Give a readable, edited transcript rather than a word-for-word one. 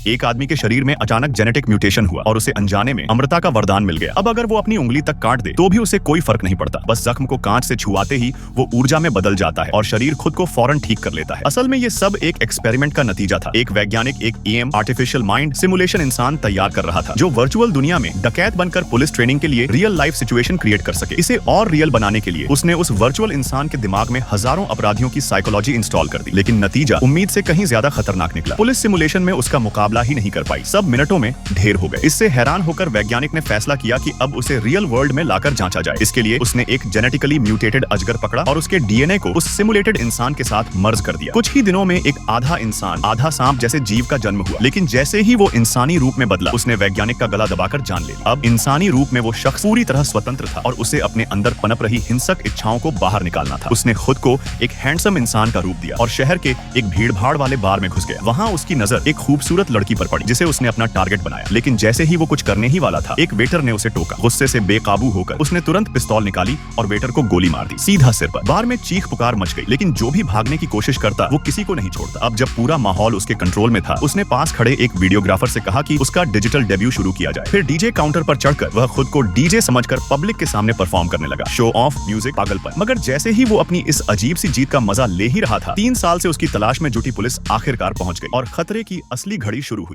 एक आदमी के शरीर में अचानक जेनेटिक म्यूटेशन हुआ और उसे अनजाने में अमृता का वरदान मिल गया। अब अगर वो अपनी उंगली तक काट दे तो भी उसे कोई फर्क नहीं पड़ता, बस जख्म को कांच से छुआते ही वो ऊर्जा में बदल जाता है और शरीर खुद को फौरन ठीक कर लेता है। असल में ये सब एक एक्सपेरिमेंट का नतीजा था। एक वैज्ञानिक एक ईएम आर्टिफिशियल माइंड सिमुलेशन इंसान तैयार कर रहा था जो वर्चुअल दुनिया में डकैत बनकर पुलिस ट्रेनिंग के लिए रियल लाइफ सिचुएशन क्रिएट कर सके। इसे और रियल बनाने के लिए उसने उस वर्चुअल इंसान के दिमाग में हजारों अपराधियों की साइकोलॉजी इंस्टॉल कर दी, लेकिन नतीजा उम्मीद से कहीं ज्यादा खतरनाक निकला। पुलिस सिमुलेशन में उसका मुकाबला ही नहीं कर पाई, सब मिनटों में ढेर हो गए। इससे हैरान होकर वैज्ञानिक ने फैसला किया कि अब उसे रियल वर्ल्ड में लाकर जांचा जाए। इसके लिए उसने एक जेनेटिकली म्यूटेटेड अजगर पकड़ा और उसके डीएनए को उस सिमुलेटेड इंसान के साथ मर्ज कर दिया। कुछ ही दिनों में एक आधा इंसान आधा सांप जैसे जीव का जन्म हुआ, लेकिन जैसे ही वो इंसानी रूप में बदला उसने वैज्ञानिक का गला दबाकर जान ले ली। अब इंसानी रूप में वो शख्स पूरी तरह स्वतंत्र था और उसे अपने अंदर पनप रही हिंसक इच्छाओं को बाहर निकालना था। उसने खुद को एक हैंडसम इंसान का रूप दिया और शहर के एक भीड़-भाड़ वाले बार में घुस गया। वहाँ उसकी नजर एक खूबसूरत लड़की पर पड़ी जिसे उसने अपना टारगेट बनाया, लेकिन जैसे ही वो कुछ करने ही वाला था एक वेटर ने उसे टोका। गुस्से से बेकाबू होकर उसने तुरंत पिस्तौल निकाली और वेटर को गोली मार दी, सीधा सिर पर। बार में चीख पुकार मच गई, लेकिन जो भी भागने की कोशिश करता वो किसी को नहीं छोड़ता। अब जब पूरा माहौल उसके कंट्रोल में था उसने पास खड़े एक वीडियोग्राफर से कहा कि उसका डिजिटल डेब्यू शुरू किया जाए। फिर डीजे काउंटर पर चढ़कर वह खुद को डीजे समझकर पब्लिक के सामने परफॉर्म करने लगा। शो ऑफ, म्यूजिक, पागलपन। मगर जैसे ही वो अपनी इस अजीब सी जीत का मजा ले ही रहा था, 3 साल से उसकी तलाश में जुटी पुलिस आखिरकार पहुंच गई और खतरे की असली घड़ी शुरू हुई।